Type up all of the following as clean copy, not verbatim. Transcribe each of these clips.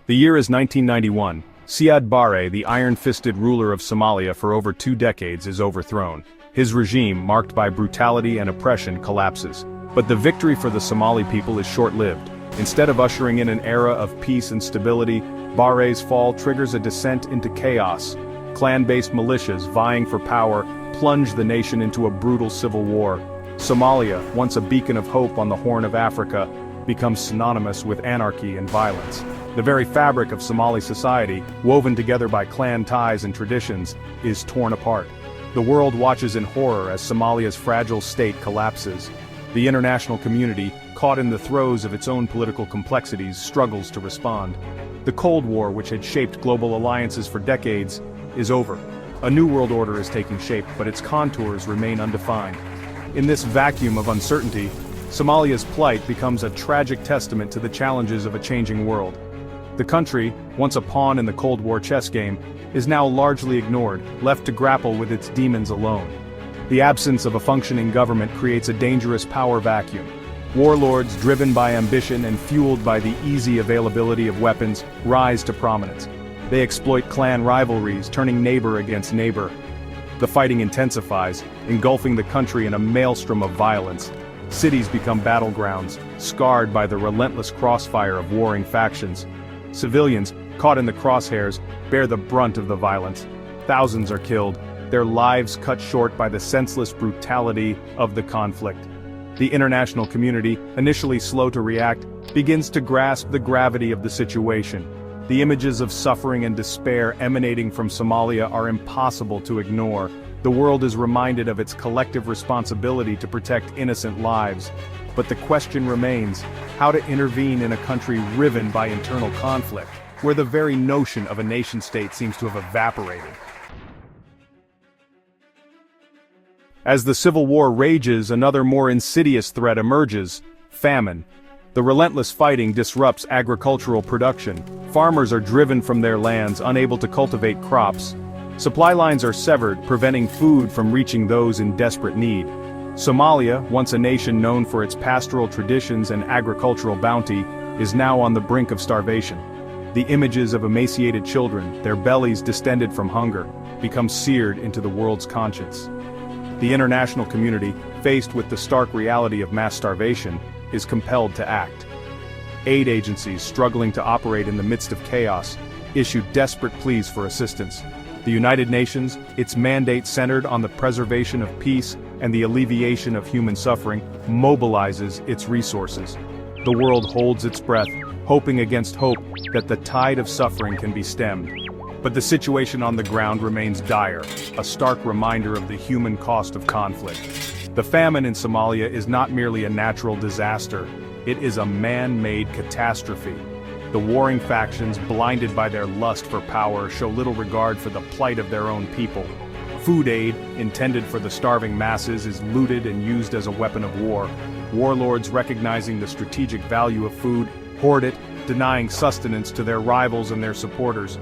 The year is 1991. Siad Barre, the iron-fisted ruler of Somalia for over 2 decades, is overthrown. His regime, marked by brutality and oppression, collapses. But the victory for the Somali people is short-lived. Instead of ushering in an era of peace and stability, Barre's fall triggers a descent into chaos. Clan-based militias vying for power plunge the nation into a brutal civil war. Somalia, once a beacon of hope on the Horn of Africa, becomes synonymous with anarchy and violence. The very fabric of Somali society, woven together by clan ties and traditions, is torn apart. The world watches in horror as Somalia's fragile state collapses. The international community, caught in the throes of its own political complexities, struggles to respond. The Cold War, which had shaped global alliances for decades, is over. A new world order is taking shape, but its contours remain undefined. In this vacuum of uncertainty, Somalia's plight becomes a tragic testament to the challenges of a changing world. The country, once a pawn in the Cold War chess game, is now largely ignored, left to grapple with its demons alone. The absence of a functioning government creates a dangerous power vacuum. Warlords, driven by ambition and fueled by the easy availability of weapons, rise to prominence. They exploit clan rivalries, turning neighbor against neighbor. The fighting intensifies, engulfing the country in a maelstrom of violence. Cities become battlegrounds, scarred by the relentless crossfire of warring factions. Civilians, caught in the crosshairs, bear the brunt of the violence. Thousands are killed, their lives cut short by the senseless brutality of the conflict. The international community, initially slow to react, begins to grasp the gravity of the situation. The images of suffering and despair emanating from Somalia are impossible to ignore. The world is reminded of its collective responsibility to protect innocent lives. But the question remains, how to intervene in a country riven by internal conflict, where the very notion of a nation-state seems to have evaporated. As the civil war rages, another more insidious threat emerges: famine. The relentless fighting disrupts agricultural production. Farmers are driven from their lands, unable to cultivate crops. Supply lines are severed, preventing food from reaching those in desperate need. Somalia, once a nation known for its pastoral traditions and agricultural bounty, is now on the brink of starvation. The images of emaciated children, their bellies distended from hunger, become seared into the world's conscience. The international community, faced with the stark reality of mass starvation, is compelled to act. Aid agencies, struggling to operate in the midst of chaos, issue desperate pleas for assistance. The United Nations, its mandate centered on the preservation of peace and the alleviation of human suffering, mobilizes its resources. The world holds its breath, hoping against hope that the tide of suffering can be stemmed. But the situation on the ground remains dire, a stark reminder of the human cost of conflict. The famine in Somalia is not merely a natural disaster, it is a man-made catastrophe. The warring factions, blinded by their lust for power, show little regard for the plight of their own people. Food aid, intended for the starving masses, is looted and used as a weapon of war. Warlords, recognizing the strategic value of food, hoard it, denying sustenance to their rivals and their supporters.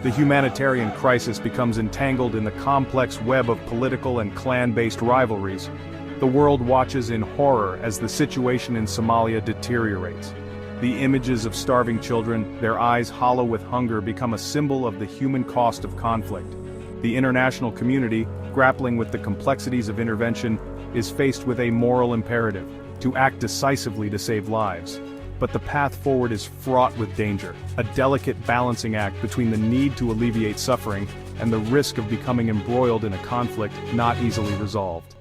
The humanitarian crisis becomes entangled in the complex web of political and clan-based rivalries. The world watches in horror as the situation in Somalia deteriorates. The images of starving children, their eyes hollow with hunger, become a symbol of the human cost of conflict. The international community, grappling with the complexities of intervention, is faced with a moral imperative: to act decisively to save lives. But the path forward is fraught with danger, a delicate balancing act between the need to alleviate suffering and the risk of becoming embroiled in a conflict not easily resolved.